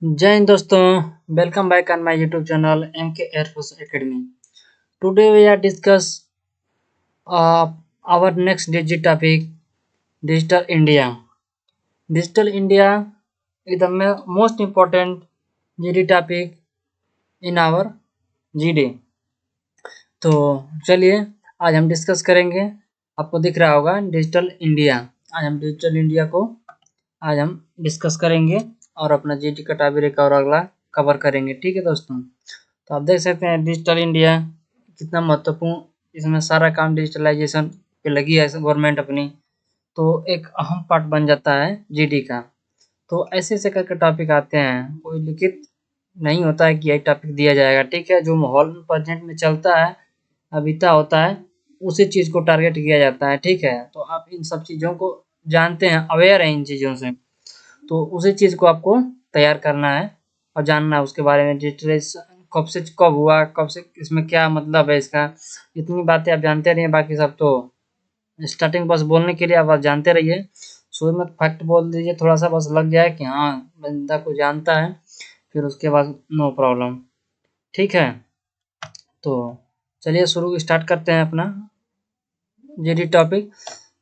जय हिंद दोस्तों, welcome back on my YouTube channel MK Air Force Academy. Today we are discuss our next digit topic, Digital India. Digital India is the most important GD topic in our GD. तो चलिए आज हम discuss करेंगे। आपको दिख रहा होगा digital India. आज हम डिजिटल इंडिया को आज हम डिस्कस करेंगे और अपना जीडी का टॉपिक और अगला कवर करेंगे। ठीक है दोस्तों, तो आप देख सकते हैं डिजिटल इंडिया कितना महत्वपूर्ण, इसमें सारा काम डिजिटलाइजेशन पे लगी है गवर्नमेंट अपनी, तो एक अहम पार्ट बन जाता है जीडी का। तो ऐसे ऐसे करके टॉपिक आते हैं, कोई लिखित नहीं होता है कि यही टॉपिक दिया जाएगा। ठीक है, जो माहौल प्रेजेंट में चलता है, बीता होता है, उसी चीज़ को टारगेट किया जाता है। ठीक है, तो आप इन सब चीज़ों को जानते हैं, अवेयर हैं इन चीज़ों से, तो उसी चीज़ को आपको तैयार करना है और जानना है उसके बारे में। डिजिटलाइजेशन कब से कब हुआ, कब से, इसमें क्या मतलब है इसका, इतनी बातें आप जानते रहिए। बाकी सब तो स्टार्टिंग बस बोलने के लिए आप जानते रहिए, शुरू में फैक्ट बोल दीजिए, थोड़ा सा बस लग जाए कि हाँ बंदा को जानता है, फिर उसके बाद नो प्रॉब्लम। ठीक है, तो चलिए शुरू स्टार्ट करते हैं अपना जीडी टॉपिक।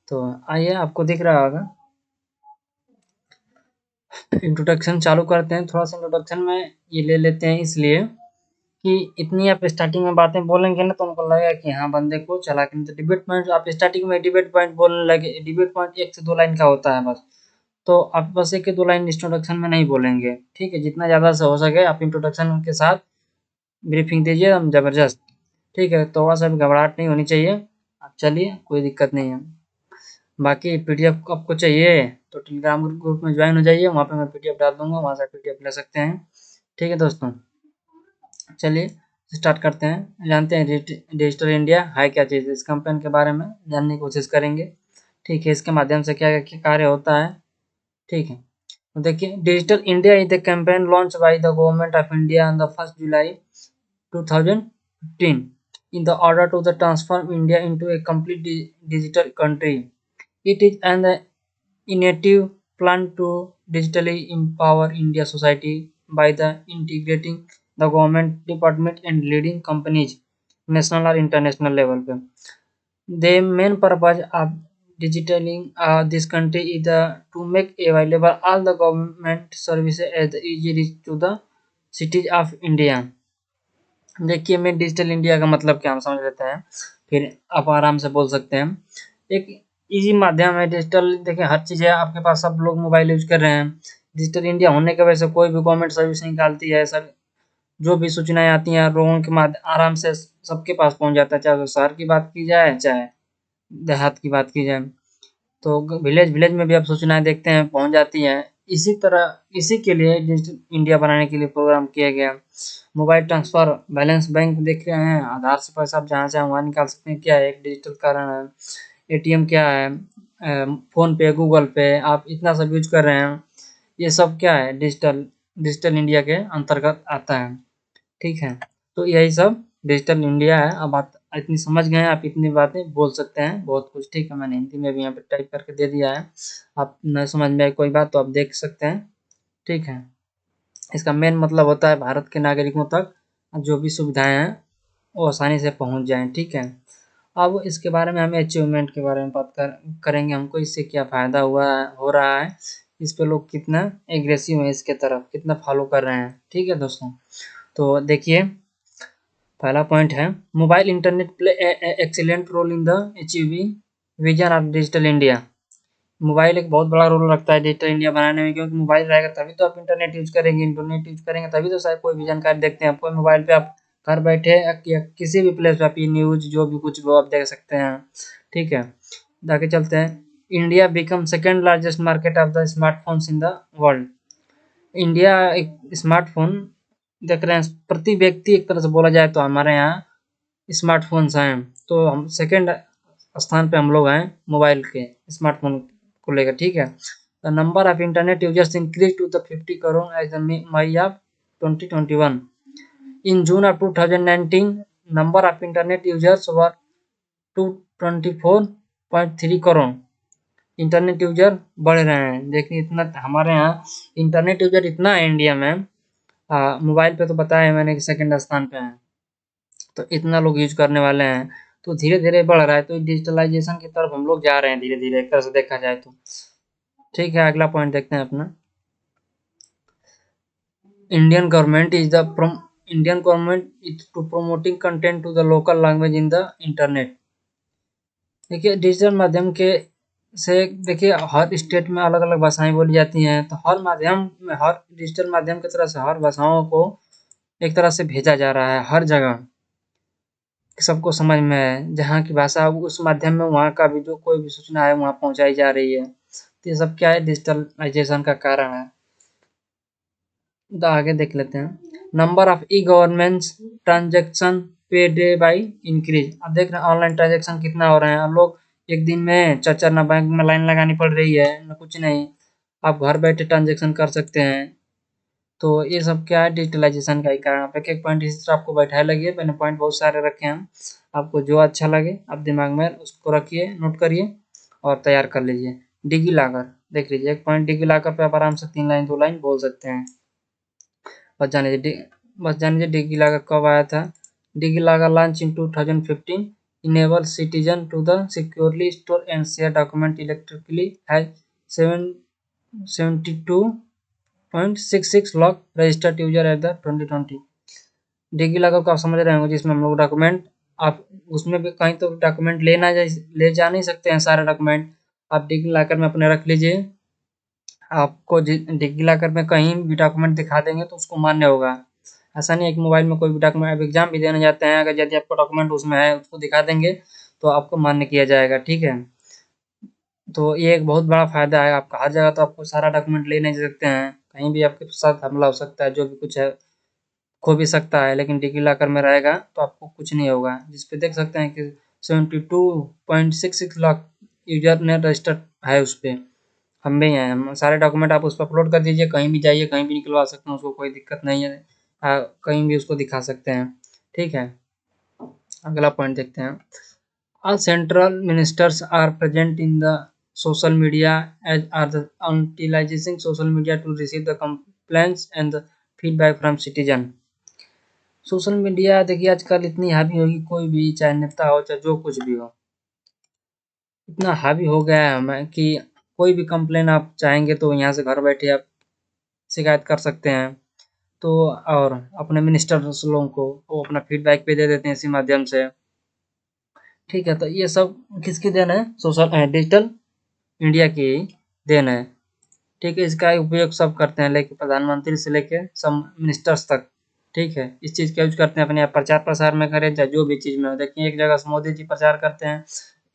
तो आइए, आपको दिख रहा होगा, इंट्रोडक्शन चालू करते हैं। थोड़ा सा इंट्रोडक्शन में ये ले लेते हैं इसलिए कि इतनी आप स्टार्टिंग में बातें बोलेंगे ना, तो उनको लगेगा कि हाँ बंदे को चला के, तो डिबेट पॉइंट आप स्टार्टिंग में डिबेट पॉइंट बोलने लगे। डिबेट पॉइंट 1 से 2 लाइन का होता है बस, तो आप बस 1 या 2 लाइन इंट्रोडक्शन में नहीं बोलेंगे। ठीक है, जितना ज़्यादा से हो सके आप इंट्रोडक्शन के साथ ब्रीफिंग दीजिए, हम ज़बरदस्त। ठीक है, थोड़ा सा भी घबराहट नहीं होनी चाहिए। आप चलिए, कोई दिक्कत नहीं है। बाकी पीडीएफ आपको चाहिए तो टेलीग्राम ग्रुप में ज्वाइन हो जाइए, वहाँ पे मैं पीडीएफ डाल दूंगा, वहाँ से पीडीएफ ले सकते हैं। ठीक है दोस्तों, चलिए स्टार्ट करते हैं। जानते हैं डिजिटल इंडिया है क्या चीज़, इस कैंपेन के बारे में जानने की कोशिश करेंगे। ठीक है, इसके माध्यम से क्या क्या कार्य होता है। ठीक है, तो देखिए, digital India is the campaign launch by the government of India on the 1 July 2015 in the order to the transform India into a complete digital country. It is an innovative plan to digitally empower India society by the integrating the government department and leading companies national or international level पे। The main purpose of digitalizing this country is to make available all the government services as easy reach to the cities of India। देखिए, मैं digital India का मतलब क्या हम समझ लेते हैं, फिर आप आराम से बोल सकते हैं। एक इजी माध्यम है डिजिटल। देखिए, हर चीज़ है आपके पास, सब लोग मोबाइल यूज कर रहे हैं। डिजिटल इंडिया होने की वजह से कोई भी गवर्नमेंट सर्विस निकालती है सर, जो भी सूचनाएं आती हैं लोगों के माध्यम आराम से सबके पास पहुंच जाता है, चाहे वो शहर की बात की जाए चाहे देहात की बात की जाए। तो विलेज विलेज में भी अब सूचनाएं देखते हैं पहुंच जाती हैं। इसी तरह इसी के लिए डिजिटल इंडिया बनाने के लिए प्रोग्राम किया गया। मोबाइल ट्रांसफर, बैलेंस बैंक देख रहे हैं, आधार से पैसा आप जहाँ चाहें वहाँ निकाल सकते हैं, क्या है एक डिजिटल कारण है। एटीएम क्या है, फोन पे, गूगल पे, आप इतना सब यूज कर रहे हैं, ये सब क्या है डिजिटल डिजिटल इंडिया के अंतर्गत आता है। ठीक है, तो यही सब डिजिटल इंडिया है। अब आप इतनी समझ गए हैं, आप इतनी बातें बोल सकते हैं, बहुत कुछ। ठीक है, मैंने हिंदी में भी यहाँ पे टाइप करके दे दिया है, आप न समझ में आए कोई बात तो आप देख सकते हैं। ठीक है, इसका मेन मतलब होता है भारत के नागरिकों तक जो भी सुविधाएं हैं वो आसानी से पहुंच जाएं। ठीक है, अब इसके बारे में हम अचीवमेंट के बारे में बात करेंगे, हमको इससे क्या फ़ायदा हुआ है, हो रहा है, इस पे लोग कितना एग्रेसिव है, इसके तरफ कितना फॉलो कर रहे हैं। ठीक है दोस्तों, तो देखिए, पहला पॉइंट है mobile internet play excellent role in the achieving vision of digital India. Mobile एक बहुत बड़ा रोल रखता है डिजिटल इंडिया बनाने में, क्योंकि मोबाइल रहेगा तभी तो आप इंटरनेट यूज करेंगे, इंटरनेट यूज करेंगे तभी तो शायद कोई भी जानकारी देखते हैं। आपको मोबाइल पे आप घर बैठे या किसी भी प्लेस पे आप न्यूज जो भी कुछ वो आप देख सकते हैं। ठीक है, आगे चलते हैं। India become second largest market of the smartphones in the world. India एक स्मार्टफोन देख रहे हैं, प्रति व्यक्ति एक तरह से बोला जाए तो हमारे यहाँ स्मार्टफोन्स हैं, तो हम सेकेंड स्थान पे हम लोग हैं मोबाइल के स्मार्टफोन को लेकर। ठीक है, the number of internet users increase to the 50 crore as the May of 2021। In June of 2019 number of internet users were 224.3 crore. Internet user बढ़ रहे हैं। देखिए, इतना हमारे यहाँ इंटरनेट यूजर इतना है इंडिया में मोबाइल पे तो बताया मैंने कि सेकंड स्थान पे है, तो इतना लोग यूज करने वाले हैं, तो धीरे धीरे बढ़ रहा है, तो डिजिटलाइजेशन की तरफ हम लोग जा रहे हैं धीरे धीरे, एक तरह से देखा जाए तो। ठीक है, अगला पॉइंट देखते हैं अपना। Indian government is the Indian government is to promoting content to the local language in the internet. देखिए डिजिटल माध्यम के से, देखिए हर स्टेट में अलग अलग भाषाएं बोली जाती हैं, तो हर माध्यम में, हर डिजिटल माध्यम की तरह से हर भाषाओं को एक तरह से भेजा जा रहा है हर जगह, कि सबको समझ में आए, जहाँ की भाषा उस माध्यम में वहाँ का भी जो कोई भी सूचना है वहाँ पहुँचाई जा रही है। तो ये सब क्या है, डिजिटलाइजेशन का कारण है। तो आगे देख लेते हैं। Number of e governance transaction पे डे बाई इंक्रीज। अब देख रहे हैं ऑनलाइन ट्रांजेक्शन कितना हो रहे हैं, अब लोग एक दिन में चार चार ना बैंक में लाइन लगानी पड़ रही है ना कुछ नहीं, आप घर बैठे ट्रांजेक्शन कर सकते हैं। तो ये सब क्या है, डिजिटलाइजेशन का ही कारण। आप एक एक पॉइंट इस तरह आपको बैठाए लगिए, मैंने पॉइंट बहुत सारे रखे हैं, आपको जो अच्छा लगे आप दिमाग में उसको रखिए, नोट करिए और तैयार कर लीजिए। डिगी लॉकर देख लीजिए, एक पॉइंट डिगी लॉकर पे आप आराम से 3 लाइन 2 लाइन बोल सकते हैं। बस जानिए डिगी लॉकर कब आया था। DigiLocker launch in 2015, enable citizen to the securely store and share document electrically, has 72.66 lakh registered user at the 2020। DigiLocker को आप समझ रहे होंगे, जिसमें हम लोग डॉक्यूमेंट, आप उसमें भी कहीं तो डॉक्यूमेंट ले जा नहीं सकते हैं सारे डॉक्यूमेंट, आप डिगी लॉकर में अपने रख लीजिए। आपको डिगी लॉकर में कहीं भी डॉक्यूमेंट दिखा देंगे तो उसको मान्य होगा। ऐसा नहीं है कि मोबाइल में कोई भी डॉक्यूमेंट, आप एग्जाम भी देने जाते हैं, अगर यदि आपका डॉक्यूमेंट उसमें है उसको दिखा देंगे तो आपको मान्य किया जाएगा। ठीक है, तो ये एक बहुत बड़ा फायदा है आपका। हर जगह तो आपको सारा डॉक्यूमेंट ले नहीं सकते हैं, कहीं भी आपके साथ हमला हो सकता है, जो भी कुछ है खो भी सकता है, लेकिन डिगी लॉकर में रहेगा तो आपको कुछ नहीं होगा। जिस पे देख सकते हैं कि 72.66 लाख यूजर ने रजिस्टर्ड है उस पे, हम भी हैं। हम सारे डॉक्यूमेंट आप उस पर अपलोड कर दीजिए, कहीं भी जाइए कहीं भी निकलवा सकते हैं उसको, कोई दिक्कत नहीं है। कहीं भी उसको दिखा सकते हैं। ठीक है, अगला पॉइंट देखते हैं। All central ministers are present in the social media as are the utilising social media to receive the complaints and the feedback from citizen. Social media देखिए आजकल इतनी हावी होगी, कोई भी चाहे नेता हो चाहे जो कुछ भी हो, इतना हावी हो गया है हमें कि कोई भी कंप्लेन आप चाहेंगे तो यहाँ से घर बैठे आप शिकायत कर सकते हैं। तो और अपने मिनिस्टर्स लोगों को वो अपना फीडबैक भी दे देते हैं इसी माध्यम से। ठीक है, तो ये सब किसकी देन है, डिजिटल इंडिया की देन है। ठीक है, इसका उपयोग सब करते हैं, लेके प्रधानमंत्री से लेके सब मिनिस्टर्स तक। ठीक है, इस चीज़ का यूज करते हैं अपने प्रचार प्रसार में करें चाहे जो भी चीज़ में हो। देखिए एक जगह से मोदी जी प्रचार करते हैं,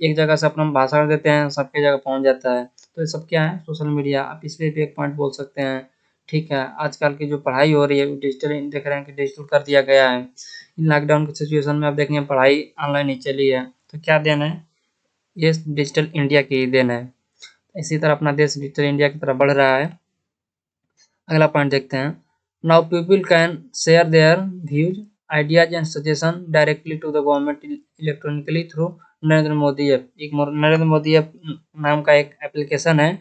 एक जगह से अपना भाषण देते हैं, सबकी जगह पहुंच जाता है। तो ये सब क्या है, सोशल मीडिया। आप इस पे भी एक पॉइंट बोल सकते हैं। ठीक है, आजकल की जो पढ़ाई हो रही है डिजिटल, देख रहे हैं कि डिजिटल कर दिया गया है। इन लॉकडाउन की सिचुएशन में आप देखेंगे पढ़ाई ऑनलाइन ही चली है, तो क्या देन है, ये डिजिटल इंडिया की ही देन है। इसी तरह अपना देश डिजिटल इंडिया की तरफ बढ़ रहा है। अगला पॉइंट देखते हैं। Now people can share their views, ideas and suggestion directly to the government electronically through Narendra Modi app. एक नरेंद्र मोदी ऐप नाम का एक एप्लीकेशन है,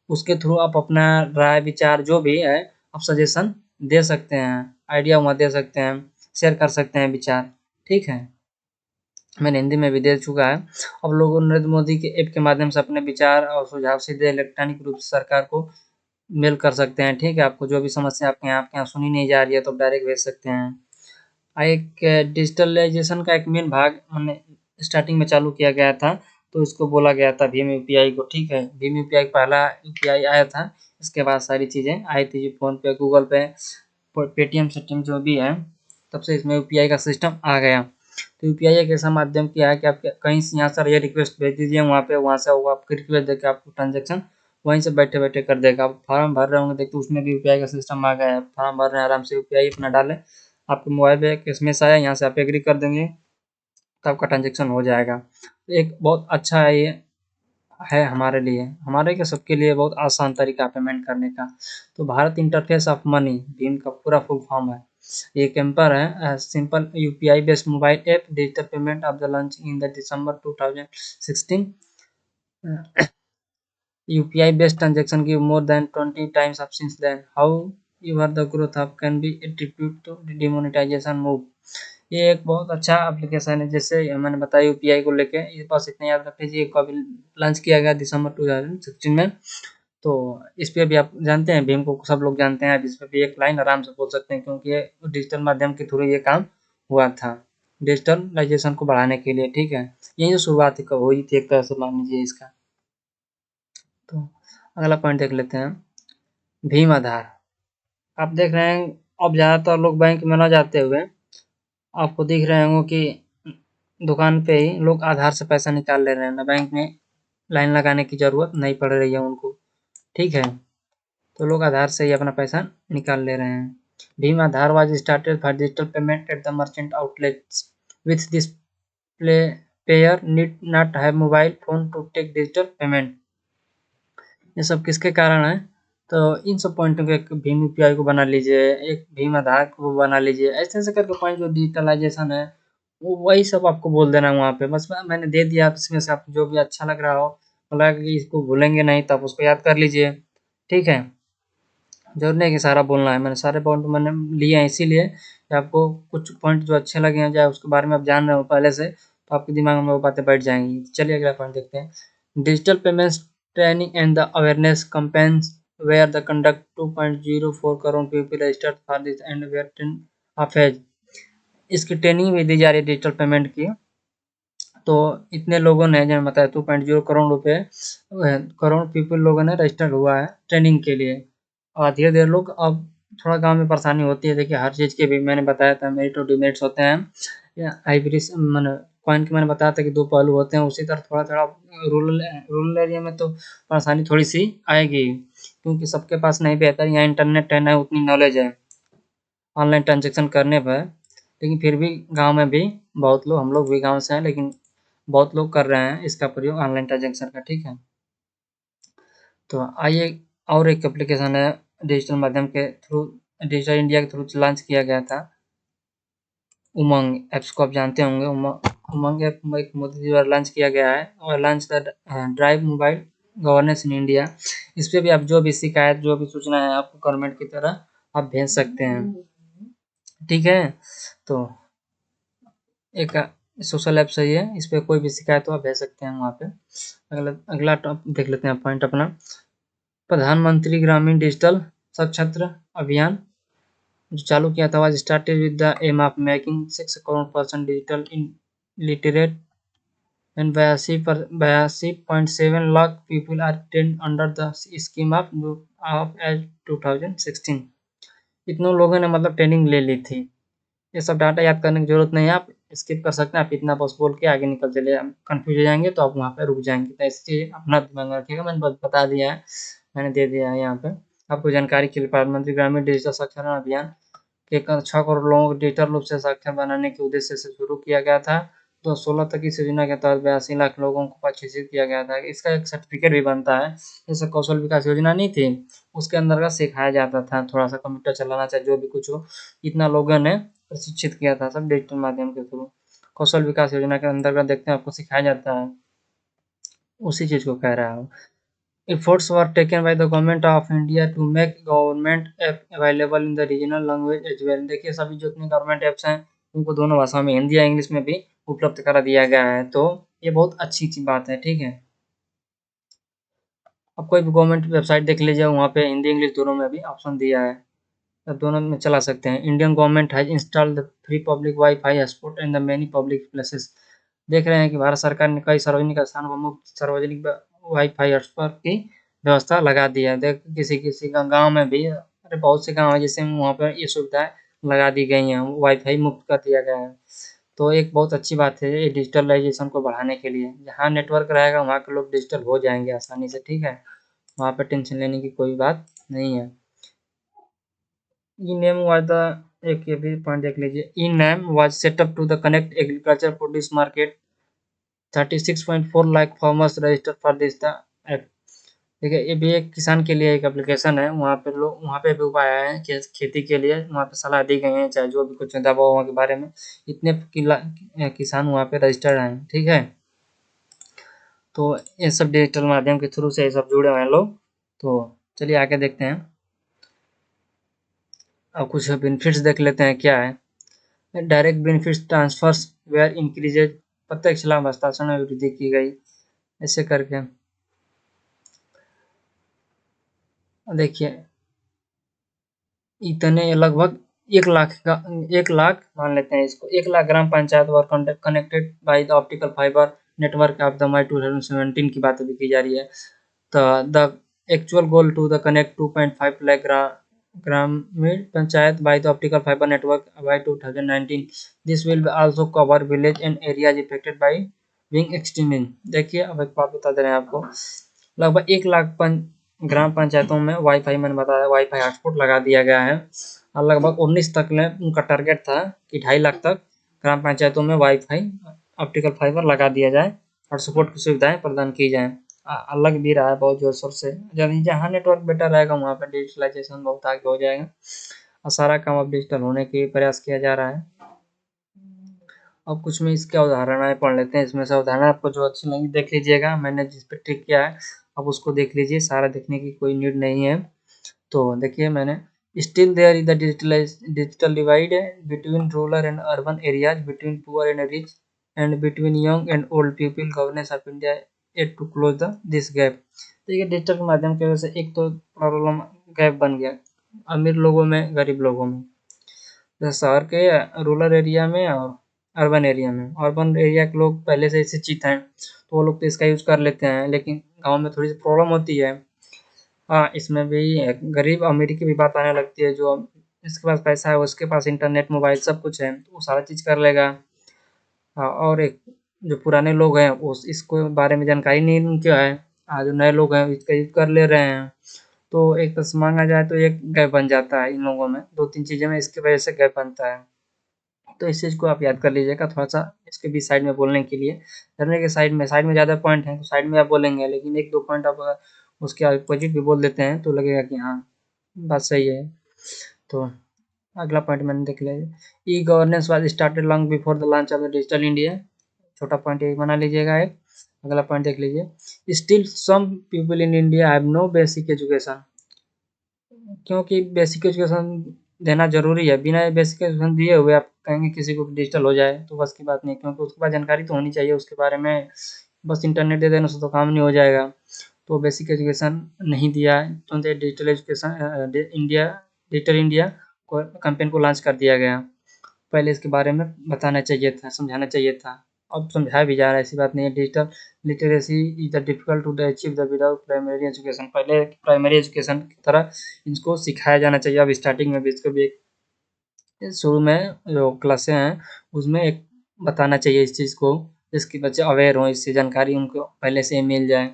उसके थ्रू आप अपना राय विचार जो भी है आप सजेशन दे सकते हैं, आइडिया वहाँ दे सकते हैं, शेयर कर सकते हैं विचार। ठीक है, मैंने हिंदी में भी दे चुका है। अब लोग नरेंद्र मोदी के ऐप के माध्यम से अपने विचार और सुझाव सीधे इलेक्ट्रॉनिक रूप से सरकार को मेल कर सकते हैं। ठीक है, आपको जो भी समस्या आपके यहाँ सुनी नहीं जा रही है तो डायरेक्ट भेज सकते हैं। एक डिजिटलाइजेशन का एक मेन भाग हमने स्टार्टिंग में चालू किया गया था, तो इसको बोला गया था भीम यूपीआई को। ठीक है, भीम यूपीआई पहला यूपीआई आया था, इसके बाद सारी चीज़ें आई थी, जो फोन पे, गूगल पे, पेटीएम सिस्टम जो भी है, तब से इसमें यूपीआई का सिस्टम आ गया। तो यूपीआई एक ऐसा माध्यम किया है कि आप कहीं से यहाँ से ये रिक्वेस्ट भेज दीजिए वहाँ पे, वहाँ से वो आपको रिक्वेस्ट देकर आपको ट्रांजेक्शन वहीं से बैठे बैठे कर देगा। आप फॉर्म भर रहे होंगे, देखते उसमें भी यूपीआई का सिस्टम आ गया है, फॉर्म भर रहे हैं आराम से यूपीआई अपना डालें, आपके मोबाइल पे एक एसएमएस आया, यहाँ से आप एग्री कर देंगे तो आपका ट्रांजेक्शन हो जाएगा। तो एक बहुत अच्छा है ये, है हमारे लिए, हमारे क्या सबके लिए बहुत आसान तरीका पेमेंट करने का। तो Bharat interface of money Bhim का पूरा फुल फॉर्म है। ये कैंपर है simple UPI based mobile app digital payment of the launch in the December 2016। UPI based transaction give more than 20 times up since then. How your the growth of can be attribute to demonetisation move. ये एक बहुत अच्छा application है, जैसे मैंने बताया UPI को लेके। ये बस इतना याद रख लीजिए, अभी लॉन्च किया गया दिसंबर 2016 में। तो इस पे भी आप जानते हैं, भीम को सब लोग जानते हैं। अब इस पे भी एक लाइन आराम से बोल सकते हैं, क्योंकि ये डिजिटल माध्यम के थ्रू ये काम हुआ था, डिजिटलाइजेशन को बढ़ाने के लिए। ठीक है, यही जो शुरुआत हुई थी एक तरह से मान लीजिए इसका। तो अगला पॉइंट देख लेते हैं, भीम आधार। आप देख रहे हैं अब ज़्यादातर लोग बैंक में न जाते हुए आपको दिख रहे होंगे कि दुकान पे ही लोग आधार से पैसा निकाल ले रहे हैं, ना बैंक में लाइन लगाने की ज़रूरत नहीं पड़ रही है उनको। ठीक है, तो लोग आधार से ही अपना पैसा निकाल ले रहे हैं। भीम आधार was started for digital payment at the merchant outlets. With this payer need not have mobile phone to take digital payment. ये सब किसके कारण है? तो इन सब पॉइंटों को, एक भीम यूपीआई को बना लीजिए, एक भीम आधार को बना लीजिए, ऐसे ऐसे करके पॉइंट जो डिजिटलाइजेशन है वो वही सब आपको बोल देना है वहाँ पे। बस मैंने दे दिया, इसमें से आपको जो भी अच्छा लग रहा हो, लगा कि इसको भूलेंगे नहीं तो आप उसको याद कर लीजिए। ठीक है, जरूर नहीं कि सारा बोलना है, मैंने सारे पॉइंट मैंने लिए हैं इसीलिए कि आपको कुछ पॉइंट जो अच्छे लगे हैं, चाहे उसके बारे में आप जान रहे हो पहले से, तो आपके दिमाग में वो बातें बैठ जाएंगी। चलिए अगला पॉइंट देखते हैं, digital payments training and the awareness campaigns were the conduct 2.04 crore people registered for this and were 10 of as. इसकी ट्रेनिंग भी दी जा रही है डिजिटल पेमेंट की। तो इतने लोगों ने, जैसे बताया 2.0 करोड़ रुपए करोड़ पीपल लोगों ने रजिस्टर्ड हुआ है ट्रेनिंग के लिए। और धीरे धीरे लोग, अब थोड़ा गाँव में परेशानी होती है, देखिए हर चीज़ के भी मैंने बताया था मेरिट और डिमेरिट्स होते हैं, या हाइब्रिड मैंने कॉइन के मैंने बताया था कि दो पहलू होते हैं। उसी तरह थोड़ा थोड़ा रूरल रूरल एरिया में तो परेशानी थोड़ी सी आएगी, क्योंकि सबके पास नहीं बेहतर यहाँ इंटरनेट है, ना उतनी नॉलेज है ऑनलाइन ट्रांजेक्शन करने पर। लेकिन फिर भी गाँव में भी बहुत लोग, हम लोग भी गाँव से हैं, लेकिन बहुत लोग कर रहे हैं इसका प्रयोग ऑनलाइन ट्रांजेक्शन का। ठीक है, तो आइए, और एक एप्लीकेशन है डिजिटल माध्यम के थ्रू, डिजिटल इंडिया के थ्रू लॉन्च किया गया था, उमंग ऐप्स को आप जानते होंगे। उमंग ऐप एक मोदी जी द्वारा लॉन्च किया गया है, और launch the drive mobile governance in India. इस पे भी आप जो भी शिकायत, जो भी सूचना है आपको गवर्नमेंट की तरह आप भेज सकते हैं। ठीक है, तो एक सोशल ऐप सही है, इस पे कोई भी शिकायत हो आप भेज सकते हैं वहाँ पे। अगला अगला टॉप देख लेते हैं पॉइंट अपना, प्रधानमंत्री ग्रामीण डिजिटल साक्षरता अभियान जो चालू किया था, was started with the aim of making 6 crore person digital literate and 82.7 lakh people are trained under the scheme of as 2016। इतने लोगों ने मतलब ट्रेनिंग ले ली थी। ये सब डाटा याद करने की जरूरत नहीं है, आप स्किप कर सकते हैं। आप इतना बस बोल के आगे निकल चलिए, कंफ्यूज हो जाएंगे तो आप वहाँ पे रुक जाएंगे। तो ऐसी चीज़ अपना दिमाग में रखिएगा, मैंने बस बता दिया है, मैंने दे दिया है यहाँ पे आपको जानकारी के लिए। प्रधानमंत्री ग्रामीण डिजिटल साक्षरता अभियान के 6 करोड़ लोगों को डिजिटल रूप से साक्षर बनाने के उद्देश्य से शुरू किया गया था। 2016 तक इस योजना के तहत 82 लाख लोगों को प्रशिक्षित किया गया था। इसका एक सर्टिफिकेट भी बनता है, जैसे कौशल विकास योजना नहीं थी, उसके अंतर्गत सिखाया जाता था थोड़ा सा कंप्यूटर चलाना, चाहे जो भी कुछ हो। इतना लोगों ने प्रशिक्षित किया था, सब डिजिटल माध्यम के थ्रू। कौशल विकास योजना के अंतर्गत देखते हैं आपको सिखाया जाता है, उसी चीज़ को कह रहा हूँ। Efforts were taken by the government of India to make government app available in the regional language as well। देखिए सभी जितने गवर्नमेंट ऐप्स हैं उनको दोनों भाषा में, हिंदी या इंग्लिश में भी उपलब्ध करा दिया गया है, तो ये बहुत अच्छी बात है। ठीक है, अब कोई भी गवर्नमेंट वेबसाइट देख लीजिए, वहाँ पे हिंदी इंग्लिश दोनों में भी ऑप्शन दिया है, अब दोनों में चला सकते हैं। Indian government has installed the free public wifi hotspot in the many public places. देख रहे हैं कि भारत सरकार ने कई सार्वजनिक स्थानों पर मुफ्त सार्वजनिक वाईफाई हॉटस्पॉट की व्यवस्था लगा दी है। देख किसी किसी का गाँव में भी, अरे बहुत से गाँव है जैसे वहाँ पर ये सुविधाएं लगा दी गई हैं, वाईफाई मुफ्त कर दिया गया है। तो एक बहुत अच्छी बात है ये डिजिटलाइजेशन को बढ़ाने के लिए। जहाँ नेटवर्क रहेगा वहाँ के लोग डिजिटल हो जाएंगे आसानी से। ठीक है, वहाँ पर टेंशन लेने की कोई बात नहीं है। E-NAM was the, एक ये भी पॉइंट देख लीजिए, E-NAM was set up to the connect agriculture produce market। 36.4 lakh farmers register for this the app. ठीक है, ये भी एक किसान के लिए एक एप्लीकेशन है, वहाँ पे लोग, वहाँ पे भी उपाय आए हैं खेती के लिए, वहाँ पे सलाह दी गई है, चाहे जो भी कुछ दवा ववा के बारे में। इतने किसान वहाँ पे रजिस्टर्ड हैं। ठीक है, तो ये सब डिजिटल माध्यम के थ्रू से ये सब जुड़े हुए हैं लोग। तो चलिए आगे देखते हैं, अब कुछ बेनिफिट्स देख लेते हैं क्या है। Direct benefits transfers were increases, प्रत्यक्ष लाभ हस्तांतरण में वृद्धि की गई, ऐसे करके देखिए इतने लगभग 1 लाख का, 1 लाख मान लेते हैं इसको, 1 lakh gram panchayat were connected by the optical fibre network of the May 2017 की बात अभी की जा रही है। तो the actual goal to the connect 2.5 lakh gramin panchayat by the optical fibre network by 2019। This will also cover village and areas affected by being extended. देखिए अब एक बात बता दे रहे हैं आपको, लगभग 1 लाख ग्राम पंचायतों में वाईफाई, मैंने बताया वाईफाई हॉटस्पॉट लगा दिया गया है, और लगभग 19 तक में उनका टारगेट था कि 2.5 लाख तक ग्राम पंचायतों में वाईफाई ऑप्टिकल फाइबर लगा दिया जाए और सपोर्ट की सुविधाएं प्रदान की जाएं। लग भी रहा है बहुत जोर शोर से, जब जहाँ नेटवर्क बेटर रहेगा वहाँ पर डिजिटलाइजेशन बहुत आगे हो जाएगा और सारा काम अब डिजिटल होने के प्रयास किया जा रहा है। अब कुछ में इसके उदाहरण पढ़ लेते हैं, इसमें से उदाहरण आपको जो अच्छी लगी देख लीजिएगा, मैंने जिस पे टिक किया है अब उसको देख लीजिए, सारा देखने की कोई नीड नहीं है। तो देखिए मैंने, still there is the digital divide between rural and urban areas, between poor and rich and between young and old people, governance of India at to close the this gap. देखिए digital के माध्यम की वजह से एक तो problem gap बन गया, अमीर लोगों में गरीब लोगों में, जैसे शहर के रूरल एरिया में और अर्बन एरिया में। अर्बन एरिया के लोग पहले से शिक्षित हैं तो वो लोग तो इसका यूज़ कर लेते हैं, लेकिन गांव में थोड़ी सी प्रॉब्लम होती है। हाँ, इसमें भी गरीब अमीर की भी बात आने लगती है, जो जिसके पास पैसा है उसके पास इंटरनेट मोबाइल सब कुछ है तो वो सारा चीज़ कर लेगा। हाँ, और एक जो पुराने लोग हैं वो इसको बारे में जानकारी नहीं उनके है, जो नए लोग हैं इसका यूज़ कर ले रहे हैं, तो एक तरह से मांगा जाए तो एक गैप बन जाता है इन लोगों में, 2-3 चीज़ों में इसकी वजह से गैप बनता है। तो इस चीज़ को आप याद कर लीजिएगा थोड़ा-सा, इसके भी साइड में बोलने के लिए। झरने के साइड में ज़्यादा पॉइंट हैं तो साइड में आप बोलेंगे, लेकिन 1-2 पॉइंट आप उसके अपोजिट भी बोल देते हैं तो लगेगा कि हाँ, बात सही है। तो अगला पॉइंट मैंने देख लिया, e governance was started long before the launch of the digital India. छोटा पॉइंट ये बना लीजिएगा एक। अगला पॉइंट देख लीजिए, still some people in India have no basic education. क्योंकि बेसिक एजुकेशन देना ज़रूरी है, बिना बेसिक एजुकेशन दिए हुए आप कहेंगे किसी को डिजिटल हो जाए तो बस की बात नहीं है, क्योंकि उसके पास जानकारी तो होनी चाहिए उसके बारे में, बस इंटरनेट दे देने से तो काम नहीं हो जाएगा। तो बेसिक एजुकेशन नहीं दिया है तो डिजिटल एजुकेशन डिजिटल इंडिया को कैंपेन को लॉन्च कर दिया गया। पहले इसके बारे में बताना चाहिए था, समझाना चाहिए था, अब समझाया भी जा रहा है, ऐसी बात नहीं है। Digital literacy is the difficult to achieve the without primary education. पहले प्राइमरी एजुकेशन की तरह इनको सिखाया जाना चाहिए, अब स्टार्टिंग में भी इसको भी शुरू में जो क्लासें हैं उसमें एक बताना चाहिए इस चीज़ को, जिसके बच्चे अवेयर हों, इससे जानकारी उनको पहले से ही मिल जाए।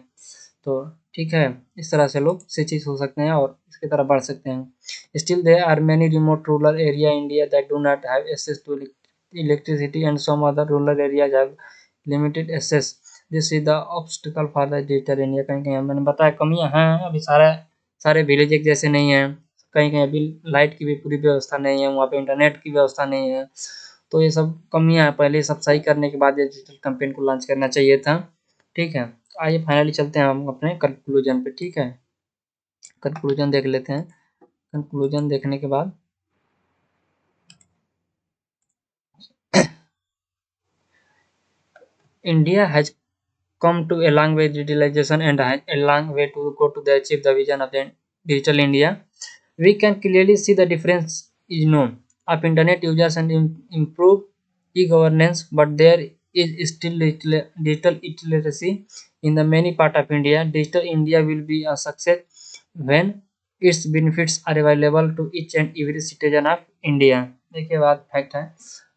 तो ठीक है, इस तरह से लोग शिक्षित हो सकते हैं और इसकी तरफ बढ़ सकते हैं। Still there are many remote rural area India that do not have access to electricity and some other rural areas have limited access. This is the obstacle for the digital India. कहीं कहीं मैंने बताया कमियां हैं, अभी सारे village एक जैसे नहीं हैं, कहीं कहीं अभी लाइट की भी पूरी व्यवस्था नहीं है, वहाँ पे इंटरनेट की व्यवस्था नहीं है, तो ये सब कमियां हैं। पहले सब सही करने के बाद ये डिजिटल कैंपेन को लॉन्च करना चाहिए था। ठीक है, आइए फाइनली चलते हैं हम अपने कंक्लूजन पे। ठीक है, कंक्लूजन देख लेते हैं। कंक्लूजन देखने के बाद India has come to a long way digitalization and has a long way to go to the achieve the vision of the digital India. We can clearly see the difference is known of internet users and improve e-governance, but there is still digital illiteracy in the many part of India. Digital India will be a success when its benefits are available to each and every citizen of India. देखिए बात fact है,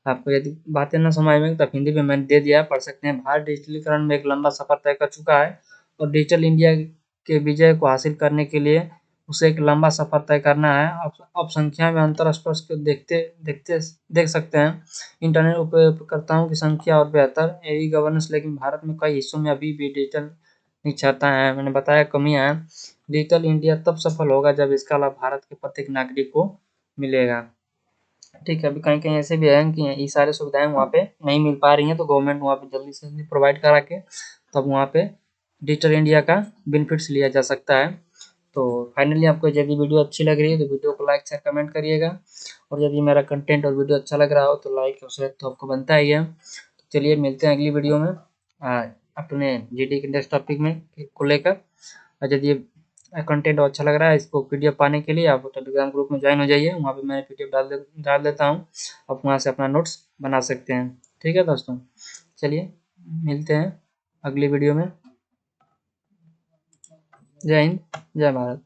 आपको यदि बातें न समझ में तो हिंदी में मैंने दे दिया, पढ़ सकते हैं। भारत डिजिटलीकरण में एक लंबा सफर तय कर चुका है और डिजिटल इंडिया के विजय को हासिल करने के लिए उसे एक लंबा सफर तय करना है। अब संख्या में अंतर स्पष्ट को देख सकते हैं। इंटरनेट उपयोगकर्ताओं की संख्या और बेहतर ई गवर्नेंस, लेकिन भारत में कई हिस्सों में अभी भी डिजिटल निरक्षरता है। मैंने बताया कमियां हैं। डिजिटल इंडिया तब सफल होगा जब इसका लाभ भारत के प्रत्येक नागरिक को मिलेगा। ठीक है, अभी कहीं-कहीं ऐसे भी हैं कि ये सारी सुविधाएँ वहाँ पे नहीं मिल पा रही हैं, तो गवर्नमेंट वहाँ पे जल्दी से जल्दी प्रोवाइड करा के तब वहाँ पे डिजिटल इंडिया का बेनिफिट्स लिया जा सकता है। तो फाइनली आपको यदि वीडियो अच्छी लग रही है तो वीडियो को लाइक शेयर कमेंट करिएगा, और यदि मेरा कंटेंट और वीडियो अच्छा लग रहा हो तो लाइक और शेयर तो आपको बनता ही है। तो चलिए मिलते हैं अगली वीडियो में अपने जीडी के नेक्स्ट टॉपिक में को लेकर। और यदि कंटेंट अच्छा लग रहा है, इसको पीडीएफ पाने के लिए आप टेलीग्राम ग्रुप में ज्वाइन हो जाइए, वहाँ पे मैं पीडीएफ डाल देता हूँ, आप वहाँ से अपना नोट्स बना सकते हैं। ठीक है दोस्तों, चलिए मिलते हैं अगली वीडियो में। जय हिंद, जय भारत।